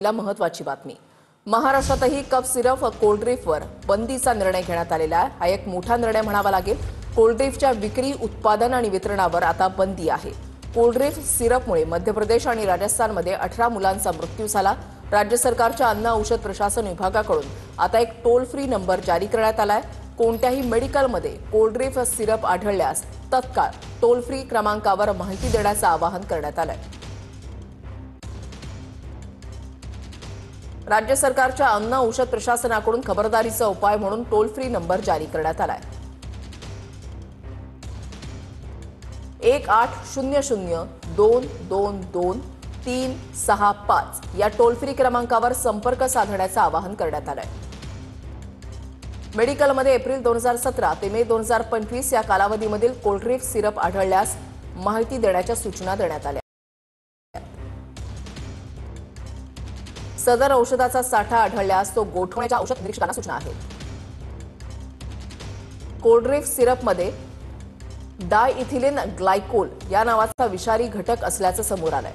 महत्त्वाची बातमी। महाराष्ट्रातही कफ सिरप व कोल्ड ड्रिंकवर बंदीचा निर्णय घेण्यात आलेला आहे। हा एक मोठा निर्णय म्हणावा लागेल। कोल्ड ड्रिंकच्या विक्री, उत्पादन आणि वितरणावर आता बंदी आहे। कोल्ड ड्रिंक सिरपमुळे मध्य प्रदेश आणि राजस्थानमध्ये 18 मुलांचा मृत्यू झाला। राज्य सरकारच्या अन्न औषध प्रशासन विभागाकडून आता एक टोल फ्री नंबर जारी करण्यात आलाय। कोणत्याही मेडिकलमध्ये कोल्ड ड्रिंक सिरप आढळल्यास तत्काळ टोल फ्री क्रमांकावर माहिती देण्याचं आवाहन करण्यात आलंय। राज्य सरकारच्या अन्न औषध प्रशासनाकडून खबरदारीचा उपाय म्हणून टोल फ्री नंबर जारी करण्यात आलाय। 1800-222-365 या टोल फ्री क्रमांकावर संपर्क साधण्याचं आवाहन करण्यात आलंय। मेडिकलमध्ये एप्रिल 2017 ते मे 2025 या कालावधीमधील कोल्ड ड्रिंक सिरप आढळल्यास माहिती देण्याच्या सूचना देण्यात आल्या। सदर औषधाचा साठा आढळल्यास तो गोठवण्याच्या औषध निरीक्षकांना सूचना आहे। कोल्ड ड्रिंक सिरपमध्ये डायइथिलीन ग्लायकोल या नावाचा विषारी घटक असल्याचं समोर आलंय।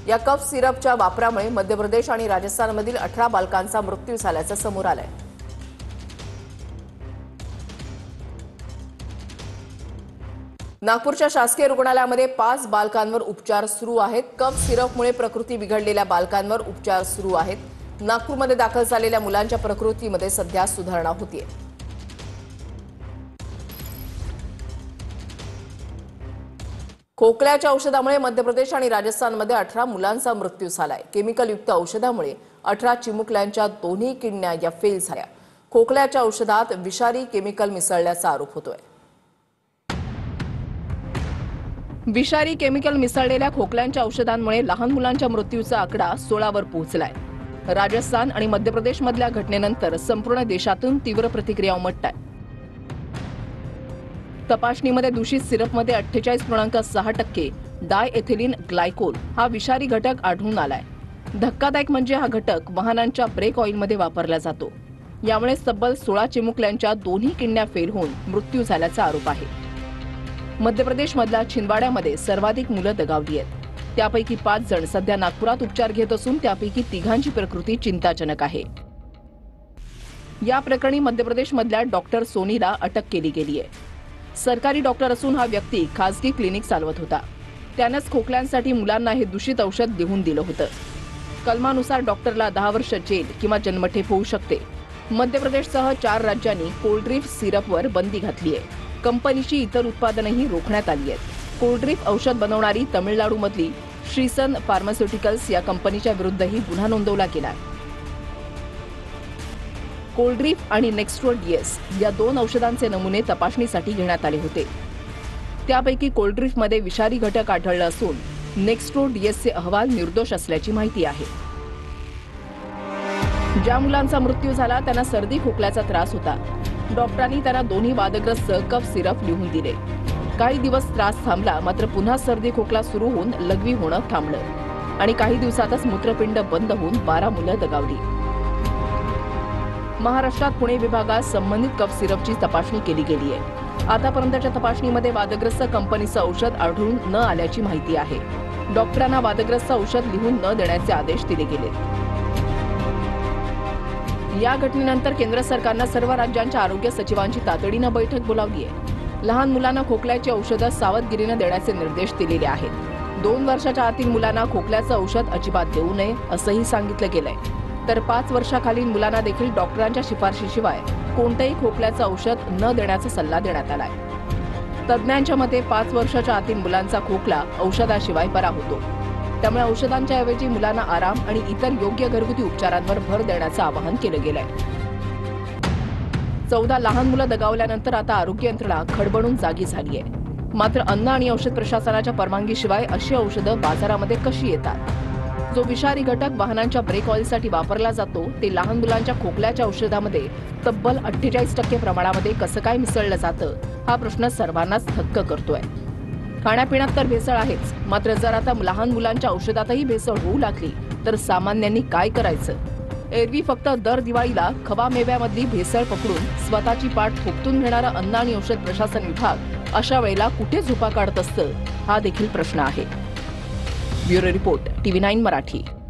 या कफ सिरपच्या वापरामुळे मध्य प्रदेश आणि राजस्थानमधील 18 बालकांचा मृत्यू झाल्याचं समोर आलंय। नागपूरच्या शासकीय रुग्णालयामध्ये 5 बालकांवर उपचार सुरू आहेत। कफ सिरपमुळे प्रकृती बिघडलेल्या बालकांवर उपचार सुरू आहेत। नागपूरमध्ये दाखल झालेल्या मुलांच्या प्रकृतीमध्ये सध्या सुधारणा होतीये। खोकल्याच्या औषधामुळे मध्य प्रदेश आणि राजस्थानमध्ये 18 मुलांचा मृत्यू झालाय। केमिकलयुक्त औषधामुळे 18 चिमुकल्यांच्या दोन्ही किडन्या या फेल झाल्या। खोकल्याच्या औषधात विषारी केमिकल मिसळल्याचा आरोप होतोय। विषारी केमिकल मिसळलेल्या खोकल्यांच्या औषधांमुळे लहान मुलांच्या मृत्यूचा आकडा 16 वर पोहोचलाय। राजस्थान आणि मध्य प्रदेशमधल्या घटनेनंतर संपूर्ण देशातून तीव्र प्रतिक्रिया उमटताय। तपासणीमध्ये दूषित सिरपमध्ये 48.6% डायइथिलीन ग्लायकोल हा विषारी घटक आढळून आलाय। धक्कादायक म्हणजे हा घटक वाहनांच्या ब्रेक ऑइलमध्ये वापरला जातो। यामुळे तब्बल 16 चिमुकल्यांच्या दोन्ही किडन्या फेल होऊन मृत्यू झाल्याचा आरोप आहे। मध्य प्रदेशमधल्या छिंदवाड्यामध्ये सर्वाधिक मुलं दगावली आहेत। त्यापैकी 5 जण सध्या नागपुरात उपचार घेत असून त्यापैकी 3घांची प्रकृती चिंताजनक आहे। या प्रकरणी मध्य प्रदेशमधल्या डॉक्टर सोनीला अटक केली गेली आहे। सरकारी डॉक्टर असून हा व्यक्ती खासगी क्लिनिक चालवत होता। त्यानंच खोकल्यांसाठी मुलांना हे दूषित औषध देऊन दिलं होतं। कलमानुसार डॉक्टरला 10 वर्ष जेल किंवा जन्मठेप होऊ शकते। मध्य प्रदेशसह 4 राज्यांनी कोल्ड ड्रिंक सिरपवर बंदी घातली आहे। कंपनीची इतर उत्पादनंही रोखण्यात आली आहेत। कोल्ड ड्रिंक औषध बनवणारी तमिळनाडूमधली श्रीसन फार्मास्युटिकल्स या कंपनीच्या विरुद्धही गुन्हा नोंदवला गेला। कोल्ड ड्रिंक आणि नेक्स्ट्रो डीएस या 2 औषधांचे नमुने तपासणीसाठी घेण्यात आले होते। त्यापैकी कोल्ड ड्रिंकमध्ये विषारी घटक आढळलं असून नेक्स्ट्रो डीएसचे अहवाल निर्दोष असल्याची माहिती आहे। ज्या मुलांचा मृत्यू झाला त्यांना सर्दी खोकल्याचा त्रास होता। डॉक्टरांनी त्यांना दोन्ही वादग्रस्त कफ सिरप लिहून दिले। काही दिवस त्रास थांबला, मात्र पुन्हा सर्दी खोकला सुरू होऊन लघवी होणं थांबलं आणि काही दिवसातच मूत्रपिंड बंद होऊन 12 मुलं दगावली। महाराष्ट्रात पुणे विभागात संबंधित कफ सिरपची तपासणी केली गेली आहे। आतापर्यंतच्या तपासणीमध्ये वादग्रस्त कंपनीचं औषध आढळून न आल्याची माहिती आहे। डॉक्टरांना वादग्रस्त औषध लिहून न देण्याचे आदेश दिले गेले। या घटनेनंतर केंद्र सरकारनं सर्व राज्यांच्या आरोग्य सचिवांची तातडीनं बैठक बोलावली आहे। लहान मुलांना खोकल्याची औषधं सावधगिरीनं देण्याचे निर्देश दिलेले आहेत। 2 वर्षाच्या आतील मुलांना खोकल्याचं औषध अजिबात देऊ नये असंही सांगितलं गेलंय। तर 5 वर्षाखालील मुलांना देखील डॉक्टरांच्या शिफारशीशिवाय कोणतेही खोकल्याचं औषध न देण्याचा सल्ला देण्यात आलाय। तज्ज्ञांच्या मते 5 वर्षाच्या आतील मुलांचा खोकला औषधाशिवाय बरा होतो। त्यामुळे औषधांच्या ऐवजी मुलांना आराम आणि इतर योग्य घरगुती उपचारांवर भर देण्याचं आवाहन केलं गेलंय। 14 लहान मुलं दगावल्यानंतर आता आरोग्य यंत्रणा खडबडून जागी झाली आहे। मात्र अन्न आणि औषध प्रशासनाच्या परवानगीशिवाय अशी औषधं बाजारामध्ये कशी येतात? जो विषारी घटक वाहनांच्या ब्रेक ऑइलसाठी वापरला जातो ते लहान मुलांच्या खोकल्याच्या औषधामध्ये तब्बल 48% प्रमाणामध्ये कसं काय मिसळलं जातं, हा प्रश्न सर्वांनाच थक्क करतोय। खाण्यापिण्यात तर भेसळ आहेच, मात्र जर आता लहान मुलांच्या औषधातही भेसळ होऊ लागली तर सामान्यांनी काय करायचं? एरवी फक्त दर दिवाळीला खवा मेव्यामधली भेसळ पकडून स्वतःची पाठ थोपटून घेणारा अन्न आणि औषध प्रशासन विभाग अशा वेळेला कुठे झोपा काढत असतं, हा देखील प्रश्न आहे। Bureau report TV9 Marathi.